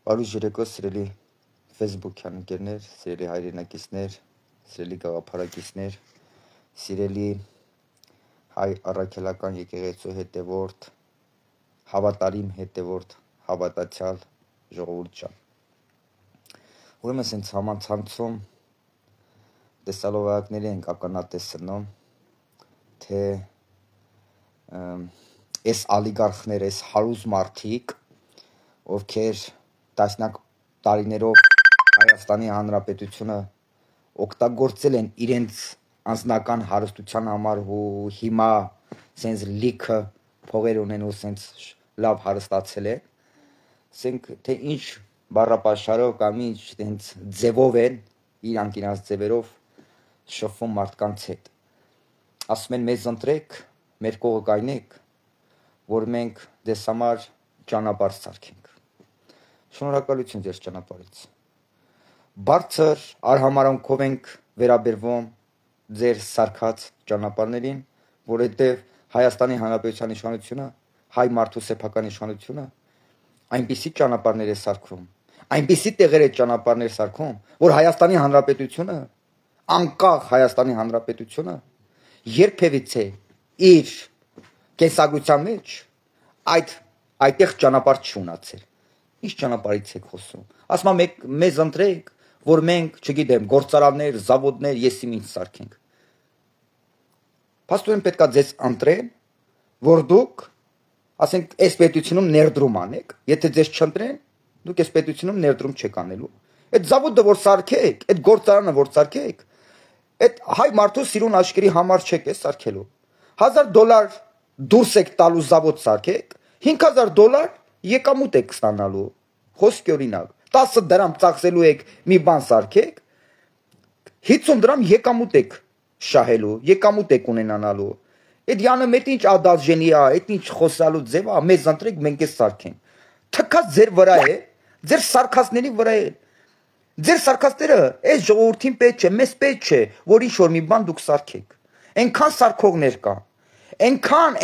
Բարույս երեկո, սիրելի Facebook-յան ընկերներ, սիրելի հայրենակիցներ, սիրելի գաղափարակիցներ, սիրելի հայ առաքելական եկեղեցու հետևորդ, հավատարիմ հետևորդ, հավատացյալ ժողովուրդ ջան։ Ուրեմն սենց համացանցում տեսալովակների ենք ականատեսնում, թե այս ալիգարխներ, այս հարուզ մարդիկ, ովքեր տասնյակ տարիներով Հայաստանի Հանրապետությունը օգտագործել են իրենց անձնական հարստության համար ու հիմա սենց լիքը փողեր ունեն ու սենց լավ հարստացել են, ասենք թե ինչ բառապաշարով կամ ինչ սենց ձևով են իրանք իրենց ձևերով շփվում մարդկանց հետ։ Ասում են մեզ ընտրեք, մեր կողը կայնեք, որ մենք դες համար ճանապարհ սարքենք։ Շնորհակալություն ձեր ճանապարհից։ Բարձր արհամարանքով ենք վերաբերվում ձեր սարքած ճանապարհներին, որովհետև Հայաստանի Հանրապետության իշխանությունը, հայ մարդու սեփական իշխանությունը այնպիսի ճանապարհներ է սարքում, այնպիսի տեղեր է ճանապարհներ սարքում, որ Հայաստանի Հանրապետությունը, անկախ Հայաստանի Հանրապետությունը երբևիցե իր կենսագրության մեջ այդտեղ ճանապարհ չունացել։ Ինչ ճանապարհից եք խոսում։ Ասում եմ մեզ ընտրեք, որ մենք, չգիտեմ, գործարաններ, զավոդներ, եսիմ ինչ սարքենք։ Փաստորեն պետքա ձեզ ընտրեն, որ դուք, ասենք, այս պետությունում ներդրում անեք, եթե ձեզ չընտրեն, դուք այս պետությունում ներդրում չեք անելու։ Այդ զավոդը որ սարքեք, այդ գործարանը որ սարքեք, այդ հայ մարդու սիրուն աշկերի համար չեք է սարքելու։ $1000 դուրս եք տալու զավոդ սարքեք, $5000 եկամուտ եք ստանալու, խոսքի օրինակ, 10 դրամ ծախսելու եք մի բան սարքեք, 50 դրամ եկամուտ եք շահելու, եկամուտ եք ունենալու, այդ յանը մետ ինչ ադաժենի է, այդ ինչ խոսալու ձև է, մեզ ընտրեք, մենք է սարքենք, թքած ձեր վրա է, ձեր սարքածների վրա է, ձեր սարքածները այս ժողովրդին պետք չէ, մեզ պետք չէ, որ ինչ-որ մի բան դուք սարքեք, այնքան սարքողներ կան,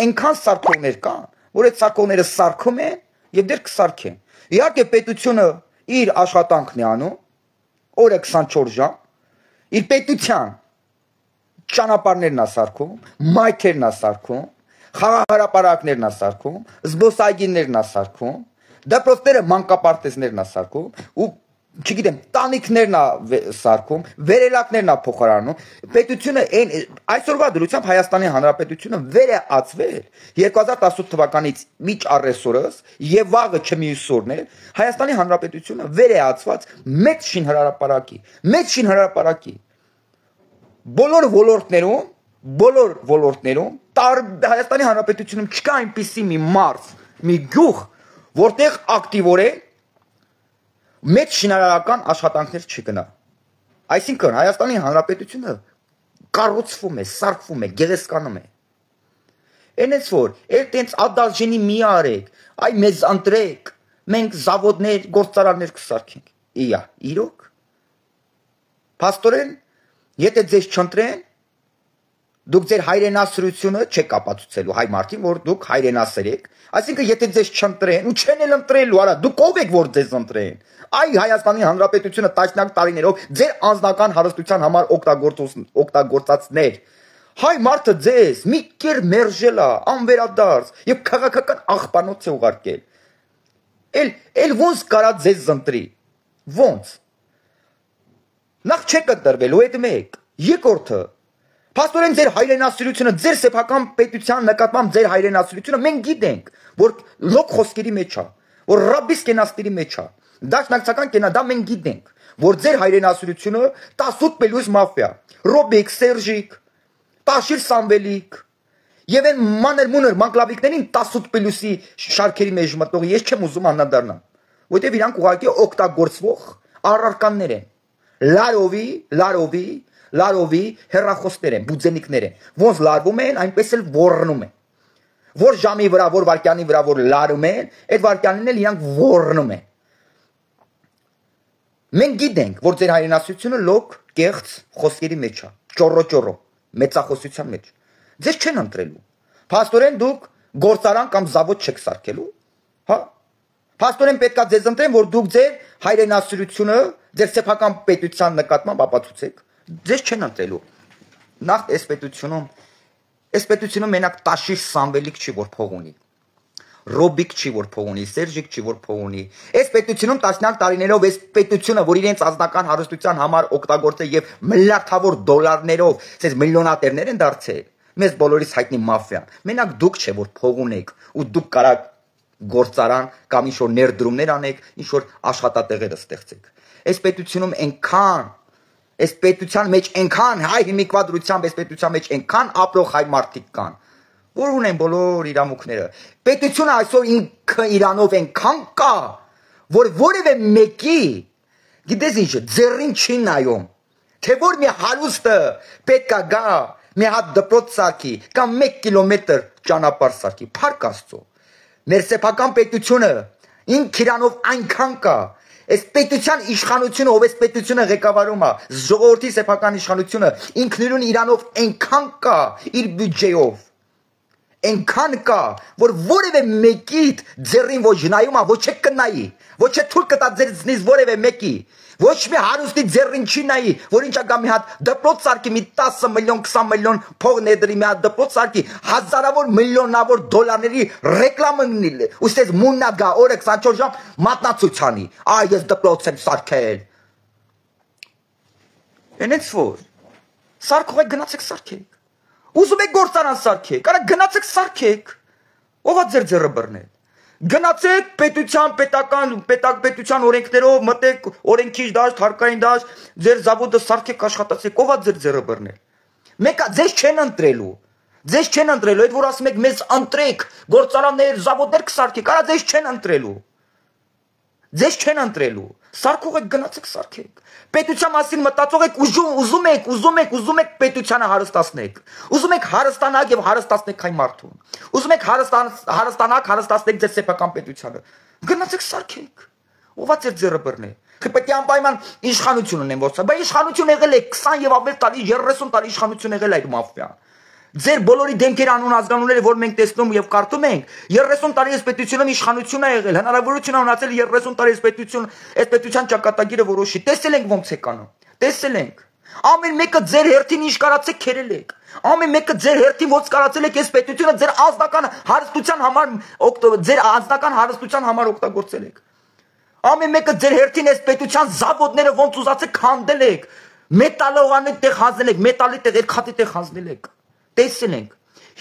այնքան սարքողներ կան, որ այդ սարքողները սարքում են և դեռ կսարքեն։ Իհարկե պետությունը իր աշխատանքն է անում, օրը 24 ժամ, իր պետության ճանապարհներն է սարքում, մայթերն է սարքում, խաղահրապարակներն է սարքում, զբոսայգիներն է սարքում, դպրոցները մանկապարտեզներն է սարքում ու չգիտեմ, տանիքներն է սարքում, վերելակներն է փոխարանում, պետությունը այսօրվա դրությամբ Հայաստանի Հանրապետությունը վեր է ածվել 2018 թվականից միջ առեսօրս եւ վաղը չմյուս օրն է, Հայաստանի Հանրապետությունը վեր է ածված մեծ շինհրապարակի, բոլոր ոլորտներում, Հայաստանի Հանրապետությունում չկա այնպիսի մի մարզ, մի գյուղ, որտեղ ակտիվորեն մեծ շինարարական աշխատանքներ չգնա։ Այսինքն Հայաստանի Հանրապետությունը կառուցվում է, սարքվում է, գեղեցկանում է։ Այնպես որ այդտենց ադաժենի մի արեք, այ մեզ ընտրեք, մենք զավոդներ, գործարաններ կսարքենք։ Իրոք։ Փաստորեն, եթե ձեզ չընտրեն, դուք ձեր հայրենասրությունը չեք ապացուցելու հայ մարդին, որ դուք հայրենասեր եք։ Այսինքն եթե ձեզ չընտրեն ու չեն էլ ընտրելու, արա, դուք ով եք որ ձեզ ընտրեն։ Այ Հայաստանի Հանրապետությունը տասնյակ տարիներով ձեր անձնական հարստության համար օգտագործածներ։ Հայ մարդը ձեզ մի կեր մերժել է, անվերադարձ եւ քաղաքական աղբանոց է ուղարկել։ Էլ ոնց կարա ձեզ ընտրի։ Ոնց։ Նախ չեք ընտրվելու, այդ մեկ։ Երկրորդը Փաստորեն ձեր հայրենասիրությունը, ձեր սեփական պետության նկատմամբ ձեր հայրենասիրությունը մենք գիտենք, որ լոկ խոսքերի մեջ է, որ ռաբիս կենասների մեջ է, դաշնակցական կենա, դա մենք գիտենք, որ ձեր հայրենասիրությունը 18 պելուս մաֆիա, Ռոբիկ, Սերժիկ, Տաշիր Սամվելիկ, եւ այն մանր-մունր մանկլավիկներին 18 պելուսի շարքերի մեջ մտնող ես չեմ ուզում անդրադառնամ, որտեղ իրանք ուղղակի օգտագործվող առարկաններ են, լարովի հեռախոսներ են, բուձենիկներ են, ոնց լարվում են, այնպես էլ ոռնում են, որ ժամի վրա, որ վարկյանի վրա, որ լարում են, այդ վարկյանին էլ իրանք ոռնում են։ Մենք գիտենք, որ ձեր հայրենասիրությունը լոկ կեղծ խոսքերի մեջ է, ճոռո, մեծախոսության մեջ, ձեզ չեն ընտրելու, փաստորեն դուք գործարան կամ զավոդ չեք սարքելու, հա, Փաստորեն պետքա ձեզ ընտրեն, որ դուք ձեր հայրենասիրությունը, ձեր սեփական պետության նկատմամբ ապացուցեք։ Ձեզ չեն ընտրելու։ Նախ այս պետությունում մենակ Տաշիր Սամվելիք չի, որ փող ունի։ Ռոբիկ չի, որ փող ունի, Սերժիկ չի, որ փող ունի։ Այս պետությունում տասնյակ տարիներով այս պետությունը, որ իրենց ազնական հարստության համար օգտագործել եւ միլիարդավոր դոլարներով, ասես միլիոնատերներ են դարձել։ Մեզ բոլորիս հայտնի մաֆիան։ Մենակ դուք չէ, որ փող ունեք ու դուք կարաք գործարան կամ ինչ-որ ներդրումներ անեք, ինչ-որ աշխատատեղեր ստեղծեք։ Այս պետությունում այս պետության մեջ այնքան հայ հիմիկվադրությամբ, այս պետության մեջ այնքան ապրող հայ մարդիկ կան, որ ունեն բոլոր իրավունքները։ Պետությունը այսօր ինքը իրանով այնքան կա, որ որևէ մեկի, գիտես ինչ, ձեռին չի նայում, թե որ մի հարուստը պետքա գա, մի հատ դպրոց սարքի կամ 1 կիլոմետր ճանապարհ սարքի, փառք Աստծո։ Մեր սեփական պետությունը ինքը իրանով այնքան կա, այս պետության իշխանությունը, ով այս պետությունը ղեկավարում է, ժողովրդի սեփական իշխանությունը ինքնուրույն իրանով այնքան կա իր բյուջեով, այնքան կա, որ որևէ մեկիդ ձեռին ոչ նայում է, ոչ է կնայի, ոչ է թույլ կտա ձեզնից որևէ մեկի, ոչ մի հարուստի ձեռին չի նայի, որ ինչա գա մի հատ դպրոց սարքի, մի 10 միլիոն, 20 միլիոն փող ներդրի մի հատ դպրոց սարքի, հազարավոր միլիոնավոր դոլարների ռեկլամը լինի, ու ստես մուննա գա օրը 24 ժամ մատնացուցանի, այ ես դպրոց եմ սարքել։ Այնից որ սարքող եք գնացեք սարքեք։ Ուզում եք գործարան սարքեք, արա գնացեք սարքեք։ Ով է ձեր ձեռը բռնել։ Գնացեք պետության օրենքներով մտեք օրենքի դաշտ, հարկային դաշտ, ձեր զավոդը սարքեք աշխատացեք, ով է ձեր ձեռը բռնել։ Մեկը ձեզ չեն ընտրելու։ Ձեզ չեն ընտրելու, այդ որ ասում եք մեզ ընտրեք, գործարաններ, զավոդներ կսարքեք, արա ձեզ չեն ընտրելու։ Ձեզ չեն ընտրելու։ Սարքող եք գնացեք սարքեք։ Պետության մասին մտածող եք, ուզում եք պետությանը հարստացնեք։ Ուզում եք հարստանաք եւ հարստացնեք հայ մարդուն։ Ուզում եք հարստանաք, հարստացնեք ձեր սեփական պետությանը։ Գնացեք սարքեք։ Ով է ձեր ձեռը բռնել։ Պետք է անպայման իշխանություն ունեն որսա։ Բայց իշխանություն եղել է 20 եւ ավելի տարի, 30 տարի իշխանություն եղել է այդ մաֆիան։ Ձեր բոլորի դեմքեր անուն ազգանունները, որ մենք տեսնում եւ կարդում ենք, 30 տարի այս պետությունում իշխանություն է եղել, հնարավորություն է ունեցել 30 տարի այս պետության ճակատագիրը որոշի։ Տեսել ենք ոնց է կանում։ Տեսել ենք։ Ամեն մեկը ձեր հերթին ինչ կարացեք քերել եք։ Ամեն մեկը ձեր հերթին ոնց կարացել եք այս պետությունը ձեր անձնական հարստության համար օգտագործել եք։ Ամեն մեկը ձեր հերթին այս պետության զավոդները ոնց ուզացեք քանդել եք։ Մետալողանի տեղ հանձնել եք, մետալի տեղ, երկաթի տեղ հանձնել եք։ Տեսել ենք։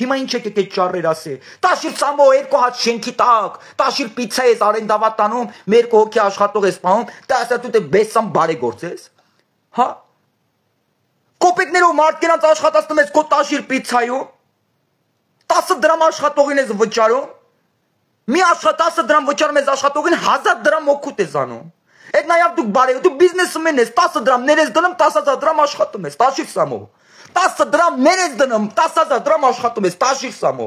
Հիմա ինչ եք այդ ճառեր ասել։ Տաշիր Սամո 2 հատ շենքի տակ, Տաշիր պիցա ես արենդավատանում, մեր 2 հոգի աշխատող ես պահում, դա ասա դու դե բեսամ բարեգործ ես։ Հա։ Կոպեկներով մարդկանց աշխատացնում ես քո Տաշիր պիցայում։ 10 դրամ աշխատողին ես վճարում։ Մի 10 դրամ վճարում ես աշխատողին 1000 դրամ օգուտ ես անում։ Այդ նաև դուք բարեգործ, դու բիզնեսմեն ես, 10 դրամ ներես դնում, 10000 դրամ աշխատում ես, Տաշիր Սամո։ 10 դրամ ներես դնում, 10000 դրամ աշխատում ես, Տաշիր Սամո։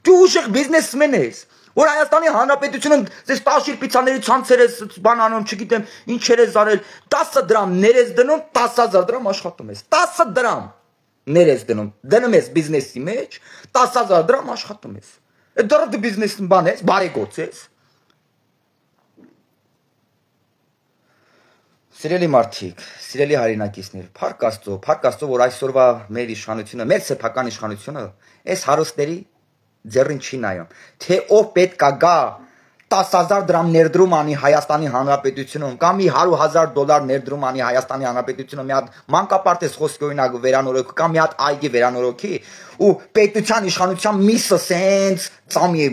Դու ուժեղ բիզնեսմեն ես, որ Հայաստանի Հանրապետությունը ձեզ Տաշիր պիցաների ցանցեր ես բան անում, չգիտեմ, ինչեր ես արել, 10 դրամ ներես դնում, 10000 դրամ աշխատում ես, 10 դրամ ներես դնում ես բիզնեսի մեջ, 10000 դրամ աշխատում ես։ Այդ դեռ դու բիզնեսն բան ես, բարեգործ ես։ Սիրելի մարդիկ, սիրելի հայրենակիցներ, փառք Աստծո, որ այսօրվա մեր իշխանությունը, մեր սեփական իշխանությունը այս հարուստների ձեռին չի նայում, թե ով պետք է գա 10000 դրամ ներդրում անի Հայաստանի Հանրապետությունում կամ 100,000 դոլար ներդրում անի Հայաստանի Հանրապետությունում մի հատ մանկապարտեզ խոսքի օրինակ վերանորոգի կամ մի հատ այգի վերանորոգի ու պետության իշխանության միսը սենց ծամի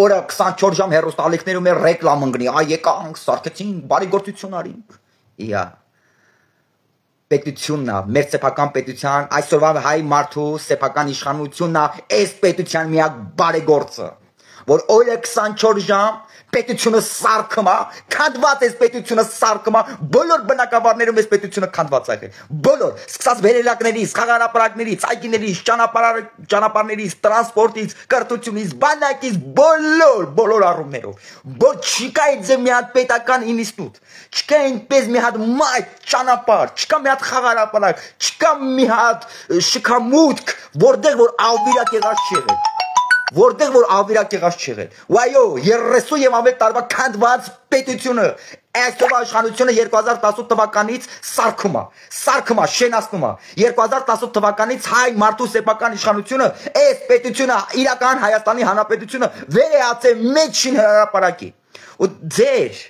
օրը 24 ժամ հեռուստաալիքներում է ռեկլամ ընկնի, այ եկանք, սարքեցինք, բարեգործություն արինք։ Իա պետությունն է, մեր սեփական պետության, այսօրվա հայ մարդու սեփական իշխանությունն է, այս պետության միակ բարեգործը, որ օրը 24 ժամ պետությունը սարքում է, քանդված այս պետությունը սարքում է, բոլոր բնակավարներում այս պետությունը քանդված է եղել, բոլոր, սկսած վերելակներից, խաղարապարակներից, այգիներից, ճանապարհներից, տրանսպորտից, կրթությունից, բանակից, բոլոր առումներով, չկա այդ մի հատ պետական ինստիտուտ, չկա այնպես մի հատ մայթ ճանապարհ, չկա մի հատ խաղարապարակ, չկա մի հատ շքամուտք, որտեղ որ ավիրակ եղած չի եղել, որտեղ որ ավիրակ եղած չեղել։ Ու այո, 30 եւ ավելի տարվա քանդված պետությունը այսօր իշխանությունը 2018 թվականից սարքում է, շենացնում է։ 2018 թվականից հայ մարդու սեփական իշխանությունը, այս պետությունը իրական Հայաստանի Հանրապետությունը վերեացել մեջին հրապարակի։ Ու ձեր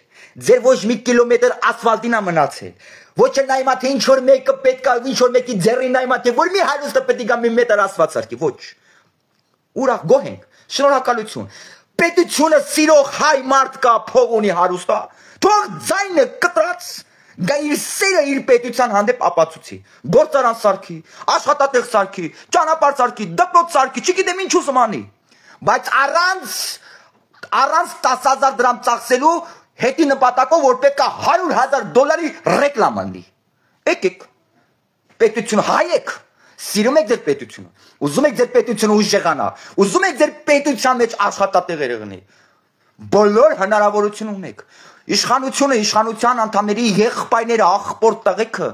ոչ մի կիլոմետր ասֆալտին է մնացել։ Ոչ նայմա թե ինչ որ մեկը պետք է, ինչ որ մեկի ձեռին նայմա թե որ մի հարուստը պետք է մի մետր ասված սարքի, ոչ։ Ուրախ գոհ ենք, շնորհակալություն։ Պետությունը սիրող հայ մարդ կա, փող ունի հարուստա, թող ձայնը կտրած, գա իր սերը իր պետության հանդեպ ապացուցի։ Գործարան սարքի, աշխատատեղ սարքի, ճանապարհ սարքի, դպրոց սարքի, չգիտեմ ինչ ուզում անի։ Բայց առանց 10,000 դրամ ծախսելու հետի նպատակով որ պետք է $100,000 ռեկլամ անի։ Եկեք, պետություն հայեք, սիրում եք ձեր պետությունը, ուզում եք ձեր պետությունը ուժեղանա, ուզում եք ձեր պետության մեջ աշխատատեղեր եղնի, բոլոր հնարավորություն ունեք։ Իշխանությունը, իշխանության անդամների եղբայրները, աղբոր տղեկը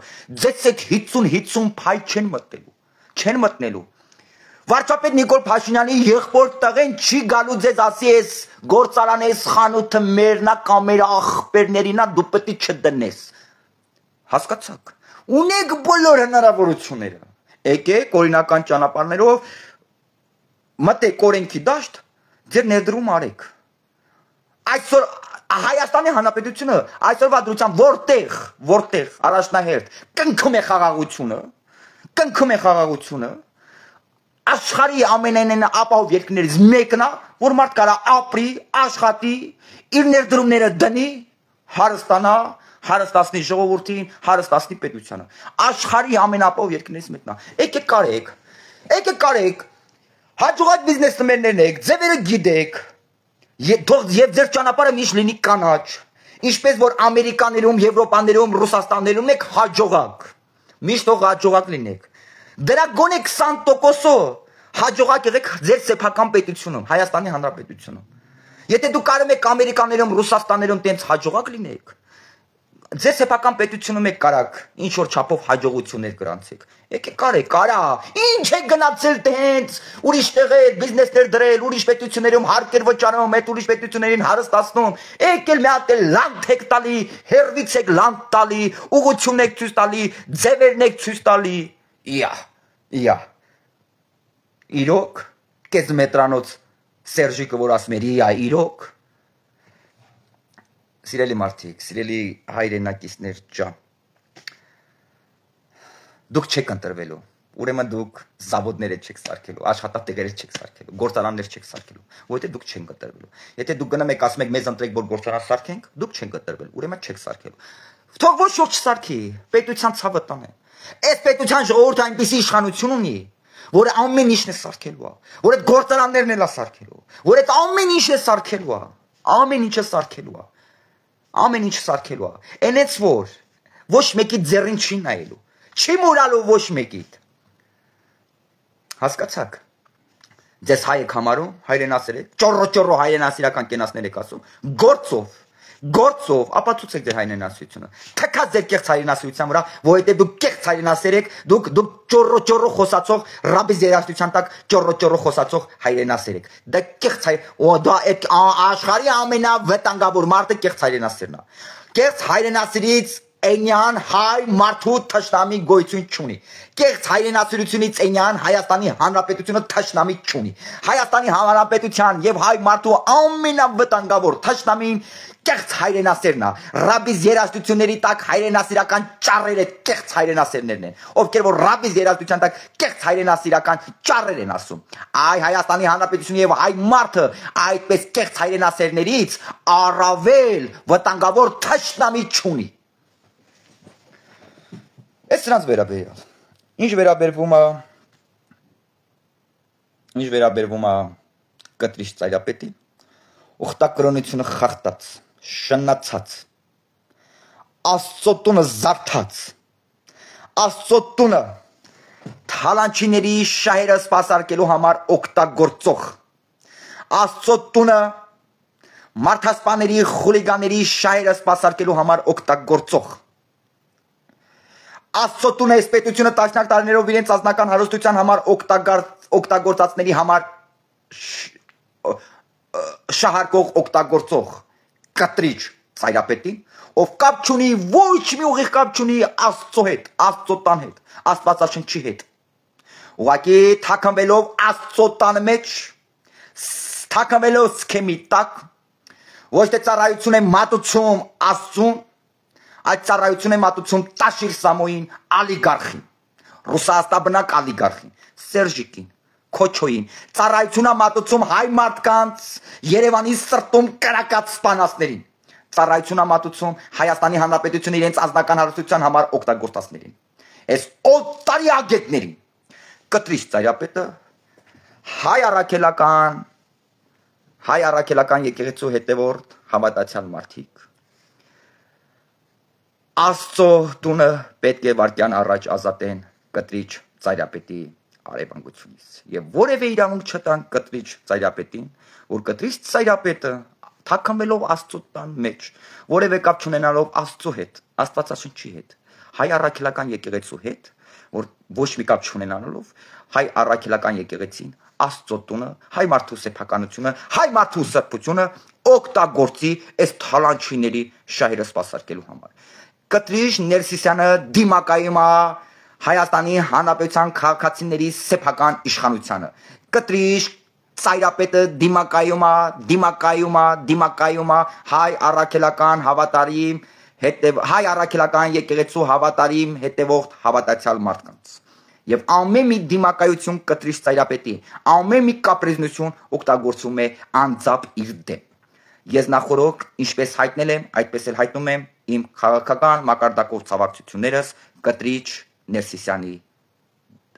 ձեզ այդ 50 փայ չեն մտնելու։ Վարչապետ Նիկոլ Փաշինյանի եղբոր տղեն չի գալու ձեզ ասի այս գործարան այս խանութը մերնա կամ մեր աղբերներինա դու պետք է չդնես։ Հասկացաք։ Ունեք բոլոր հնարավորությունները։ Եկեք օրինական ճանապարհներով մտեք օրենքի դաշտ, ձեր ներդրում արեք։ Այսօր Հայաստանի Հանրապետությունը այսօրվա դրությամբ որտեղ առաջնահերթ կնքում է խաղաղությունը, աշխարհի ամենայն ապահով երկրներից մեկն է, որ մարդ կարա ապրի, աշխատի, իր ներդրումները դնի, հարստանա, հարստացնի ժողովրդին, հարստացնի պետությանը։ Աշխարհի ամենապահով երկրներից մեկն է։ Եկեք կարեք, հաջողակ բիզնեսմեններն եք, ձևերը գիտեք, եւ ձեր ճանապարհը միշտ լինի կանաչ, ինչպես որ Ամերիկաներում, Եվրոպաներում, Ռուսաստաններում եք հաջողակ, միշտ հաջողակ լինեք։ Դրա գոնե 20% հաջողակ եղեք ձեր սեփական պետությունում, Հայաստանի Հանրապետությունում։ Եթե դու կարող եք Ամերիկաներում, Ռուսաստաններում տենց հաջողակ լինեք, ձեր սեփական պետությունում եք կարակ ինչ որ չափով հաջողություններ գրանցեք։ Եկեք կարա, ինչ է գնացել տենց, ուրիշ տեղեր բիզնեսներ դրել, ուրիշ պետություններում հարկեր վճարում, այդ ուրիշ պետություններին հարստացնում, եկել մի հատ լանդ եք տալի, հերվից եք լանդ տալի, ուղղությունն եք ցույց տալի, ձևերն եք ցույց տալի։ Իրոք, կես մետրանոց Սերժիկը որ ասում էր, իրոք։ Սիրելի մարդիկ, սիրելի հայրենակիցներ ջան, դուք չեք ընտրվելու, ուրեմն դուք զավոդներ չեք սարքելու, աշխատատեղեր չեք սարքելու, գործարաններ չեք սարքելու, որովհետև դուք չեք ընտրվելու։ Եթե դուք գնում եք ասում եք մեզ ընտրեք, որ գործարան սարքենք, դուք չեք ընտրվելու, ուրեմն չեք սարքելու։ Թող ոչ ոք չսարքի, պետության ցավը տանե։ Այս պետության ժողովուրդը այնպիսի իշխանություն ունի, որ ամեն ինչն է սարքելու, որ այդ գործարաններն էլ է սարքելու, որ այդ ամեն ինչն է սարքելու, ամեն ինչ սարքելու։ Այնց որ ոչ մեկի ձեռին չի նայելու, չի մուրալու ոչ մեկիդ։ Հասկացաք։ Ձեզ հայ եք համարում, հայրենասեր եք, ճոռո հայրենասիրական կենացներ եք ասում, գործով ապացուցեք ձեր հայրենասիրությունը։ Թքած ձեր կեղծ հայրենասիրության վրա, որովհետև դուք կեղծ հայրենասեր եք, դուք ճոռո խոսացող ռաբի երաժշտության տակ ճոռո խոսացող հայրենասեր եք։ Դա կեղծ դա այդ աշխարհի ամենավտանգավոր մարդը կեղծ հայրենասերն է։ Կեղծ հայրենասիրից Էնյան հայ մարդու թշնամի գոյություն չունի։ Կեղծ հայրենասիրությունից Էնյան Հայաստանի Հանրապետությունը թշնամի չունի։ Հայաստանի Հանրապետության եւ հայ մարդու ամենավտանգավոր թշնամին կեղծ հայրենասերն է։ Ռաբիս երաժշտությունների տակ հայրենասիրական ճառերը կեղծ հայրենասերներն են, ովքեր որ ռաբիս երաժշտության տակ կեղծ հայրենասիրական ճառեր են ասում։ Այ Հայաստանի Հանրապետությունը եւ հայ մարդը այդպես կեղծ հայրենասերներից առավել վտանգավոր թշնամի չունի։ Այս նրանց վերաբերյալ։ Ինչ վերաբերվում է կտրիչ ծայրապետի, ուխտակրոնությունը խախտած, շնացած, Աստծո տունը զարթած, Աստծո տունը թալանչիների շահերը սպասարկելու համար օգտագործող, Աստծո տունը մարդասպաների, խուլիգանների շահերը սպասարկելու համար օգտագործող, Աստծո տունը այս պետությունը տասնյակ տարիներով իրենց ազնական հարստության համար օգտագործածների համար շահարկող օգտագործող կտրիչ ծայրապետին, ով կապ չունի, ոչ մի ուղիղ կապ չունի Աստծո հետ, Աստծո տան հետ, Աստվածաշնչի հետ։ Ուղղակի թաքնվելով Աստծո տան մեջ, թաքնվելով սքեմի տակ, ոչ թե ծառայություն է մատուցում Աստծուն, այդ ծառայություն է մատուցում Տաշիր Սամոյին, ալիգարխին, ռուսաստաբնակ ալիգարխին, Սերժիկին, Քոչոյին, ծառայություն է մատուցում հայ մարդկանց Երևանի սրտում կրակած սպանածներին, ծառայություն է մատուցում Հայաստանի Հանրապետությունը իրենց ազնական հարստության համար օգտագործածներին, այս օտարի ագետներին, կտրիչ ծայրապետը հայ առաքելական եկեղեցու հետևորդ հավատացյալ մարդիկ Աստծո տունը պետք է վարկյան առաջ ազատեն կտրիչ ծայրապետի արևանգությունից եւ որևէ իրավունք չտան կտրիչ ծայրապետին, որ կտրիչ ծայրապետը թաքնվելով Աստծո տան մեջ, որևէ կապ չունենալով Աստծո հետ, Աստվածաշնչի հետ, հայ առաքելական եկեղեցու հետ, որ ոչ մի կապ չունենալով հայ առաքելական եկեղեցին Աստծո տունը, հայ մարդու սեփականությունը, հայ մարդու սրբությունը օգտագործի այս թալանչիների շահերը սպասարկելու համար։ Կտրիչ Ներսիսյանը դիմակայում է Հայաստանի Հանրապետության քաղաքացիների սեփական իշխանությանը։ Կտրիչ ծայրապետը դիմակայում է հայ առաքելական հավատարիմ հայ առաքելական եկեղեցու հավատարիմ հետևող հավատացյալ մարդկանց։ Եվ ամեն մի դիմակայություն կտրիչ ծայրապետի, ամեն մի կապրիզնություն օգտագործում է անձամբ իր դեմ։ Ես նախորդ ինչպես հայտնել եմ, այդպես էլ հայտնում եմ իմ քաղաքական մակարդակով ցավակցություններս կտրիչ Ներսիսյանի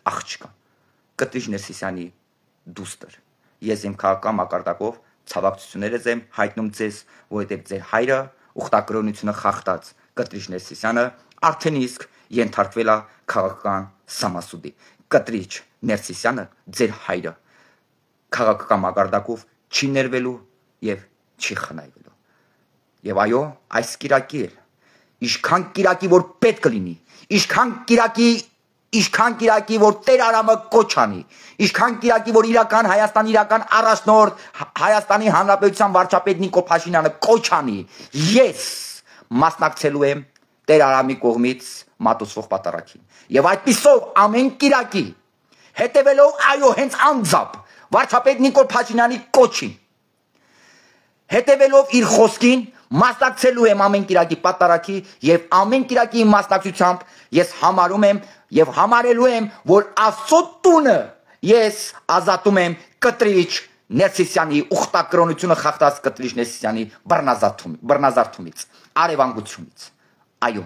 աղջկա, կտրիչ Ներսիսյանի դուստր։ Ես իմ քաղաքական մակարդակով ցավակցություններս եմ հայտնում ձեզ, որովհետև ձեր հայրը ուխտակրոնությունը խախտած կտրիչ Ներսիսյանը արդեն իսկ ենթարկվել է քաղաքական սամասուդի։ Կտրիչ Ներսիսյանը ձեր հայրը քաղաքական մակարդակով չի ներվելու եւ չի խնայվելու։ Եվ այո, այս կիրակի էլ ինչքան կիրակի որ պետք լինի, ինչքան կիրակի որ Տեր Արամը կոչ անի, ինչքան կիրակի որ Հայաստանի իրական առաջնորդ Հայաստանի Հանրապետության վարչապետ Նիկոլ Փաշինյանը կոչ անի, ես մասնակցելու եմ Տեր Արամի կողմից մատուցվող պատարագին։ Եվ այդպիսով ամեն կիրակի հետևելով այո հենց անձամբ վարչապետ Նիկոլ Փաշինյանի կոչին, հետևելով իր խոսքին, մասնակցելու եմ ամեն կիրակի պատարագի եւ ամեն կիրակի մասնակցությամբ ես համարում եմ եւ համարելու եմ, որ Աստծո տունը ես ազատում եմ կտրիչ Ներսիսյանի ուխտակրոնությունը խախտած կտրիչ Ներսիսյանի բռնազարդումից, արևանգությունից։ Այո,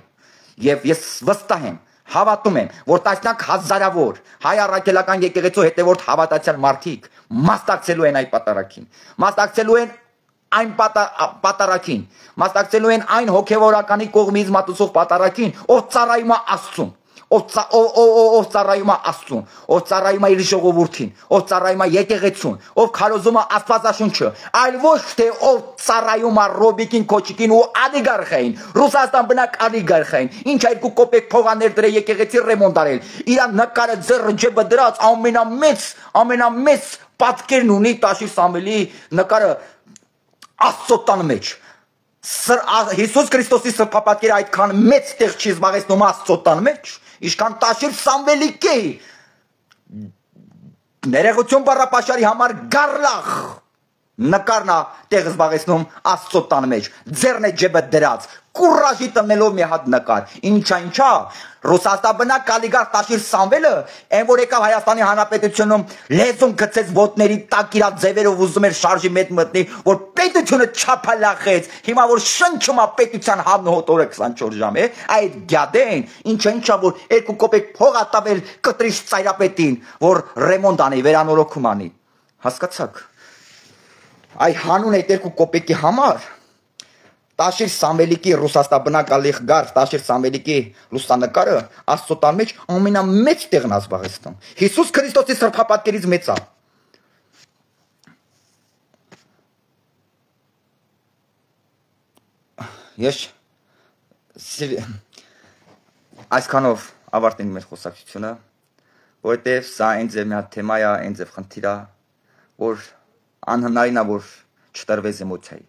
եւ ես վստահ եմ, հավատում եմ, որ տասնյակ հազարավոր հայ առաքելական եկեղեցու հետևորդ հավատացյալ մարդիկ մասնակցելու են այդ պատարագին, մասնակցելու են այն պատարագին, մասնակցելու են այն հոգևորականի կողմից մատուցող պատարագին, ով ծառայում է Աստծուն, ով ծառայում է Աստծուն, ով ծառայում է իր ժողովրդին, ով ծառայում է եկեղեցուն, ով քարոզում է Աստվածաշունչը, այլ ոչ թե ով ծառայում է Ռոբիկին, Քոչիկին ու ալիգարխային, Ռուսաստան բնակ ալիգարխային, ինչ 2 կոպեկ փողաներ դրե եկեղեցի ռեմոնտ արել, իր նկարը ձեռը ջեբը դրած ամենամեծ պատկերն ունի Տաշիր Սամվելի նկարը Աստծո տան մեջ։ Հիսուս Քրիստոսի սրբապատկերը այդքան մեծ տեղ չի զբաղեցնում Աստծո տան մեջ, ինչքան Տաշիր Սամվելի կե ներողություն բառապաշարի համար գարլախ նկարն է տեղ զբաղեցնում Աստծո տան մեջ, ձեռն է ջեբը դրած, կուրաժի տնելով մի հատ նկար, ինչա, Ռուսաստանբնակ ալիգարխ Տաշիր Սամվելը, այն որ եկավ Հայաստանի Հանրապետությունում լեզուն գցեց ոտների տակ իր ձևերով ուզում էր շարժի մեծ մտնի, որ պետությունը չափալախեց, հիմա որ շնչում է պետության համն ու հոտորը 24 ժամ է, այդ գյադեն, ինչա որ 2 կոպեկ փող ա տվել կտրիչ ծայրապետին, որ ռեմոնտ անի, վերանորոգում անի, հասկացաք, այ հանուն այդ 2 կոպեկի համար Տաշիր Սամվելիկի Ռուսաստանբնակ ալիգարխ Տաշիր Սամվելիկի լուսանկարը Աստծո տան մեջ ամենամեծ տեղն է զբաղեցնում։ Հիսուս Քրիստոսի սրբապատկերից մեծ է։ Ես այսքանով ավարտենք մեր խոսակցությունը, որովհետև սա այն ձև մի հատ թեմա է, այն ձև խնդիր է, որ անհնարին է որ չտրվես էմոցիայի։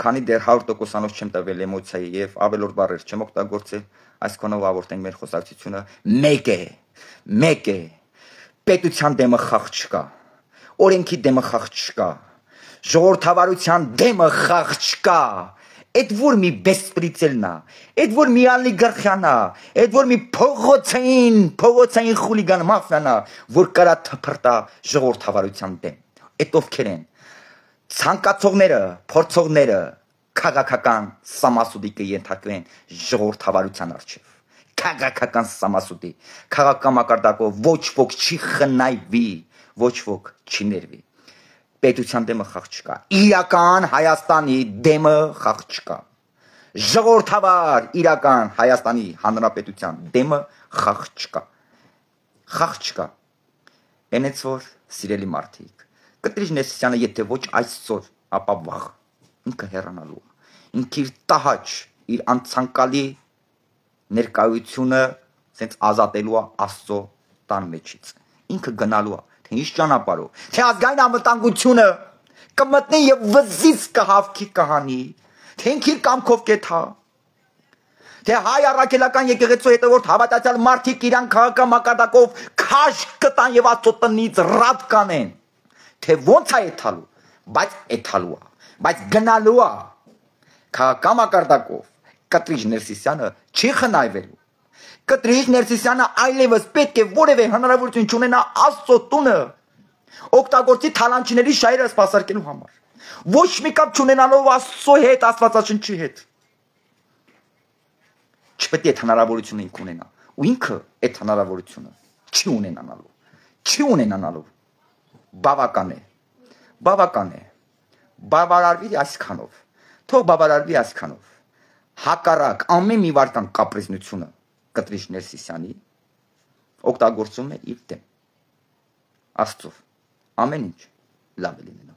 Քանի դեռ 100%-անոց չեմ տվել էմոցիայի եւ ավելորդ բառեր չեմ օգտագործել, այսքանով ավարտենք մեր խոսակցությունը։ Մեկ է, պետության դեմը խաղ չկա, օրենքի դեմը խաղ չկա, ժողովրդավարության դեմը խաղ չկա։ Այդ որ մի բեսպրիցելն է, այդ որ մի ալիգարխիան է, այդ որ մի փողոցային խուլիգան մաֆիան է, որ կարա թփրտա ժողովրդավարության դեմ։ Այդ ովքեր են ցանկացողները, փորձողները քաղաքական սամասուդի կենթարկվեն ժողովրդավարության առջև։ Քաղաքական սամասուդի, քաղաքական մակարդակով ոչ ոք չի խնայվի, ոչ ոք չի ներվի։ Պետության դեմը խաղ չկա, իրական Հայաստանի դեմը խաղ չկա, ժողովրդավար իրական Հայաստանի Հանրապետության դեմը խաղ չկա։ Այնից որ սիրելի մարդիկ, Կտրիչ Ներսիսյանը եթե ոչ այսօր, ապա վաղ ինքը հեռանալու է, ինքը իր տահաճ, իր անցանկալի ներկայությունը սենց ազատելու է Աստծո տան մեջից, ինքը գնալու է, թե ինչ ճանապարհով, թե ազգային անվտանգությունը կմտնի եւ վզից կհավքի կհանի, թե ինքը իր կամքով կեթա, թե հայ առաքելական եկեղեցու հետևորդ հավատացյալ մարդիկ իրան քաղաքական մակարդակով քաշ կտան եւ Աստծո տնից ռադ կանեն, թե ոնց է եթալու, բայց գնալու է քաղաքական մակարդակով Կտրիչ Ներսիսյանը չի խնայվելու։ Կտրիչ Ներսիսյանը այլևս պետք է որևէ հնարավորություն չունենա Աստծո տունը օգտագործի թալանչիների շայրը սպասարկելու համար։ Ոչ մի կապ չունենալով Աստծո հետ, Աստվածաշնչի հետ։ Չպետք է այդ հնարավորությունը ինքը ունենա։ Ու ինքը այդ հնարավորությունը չի ունենալու։ Բավական է։ Բավարարվի այսքանով։ Թող բավարարվի այսքանով։ Հակառակ ամեն մի վարքան կապրիզնությունը Կտրիչ Ներսիսյանի օգտագործում է իր դեմ։ Աստծո ամեն ինչ լավ է լինելու։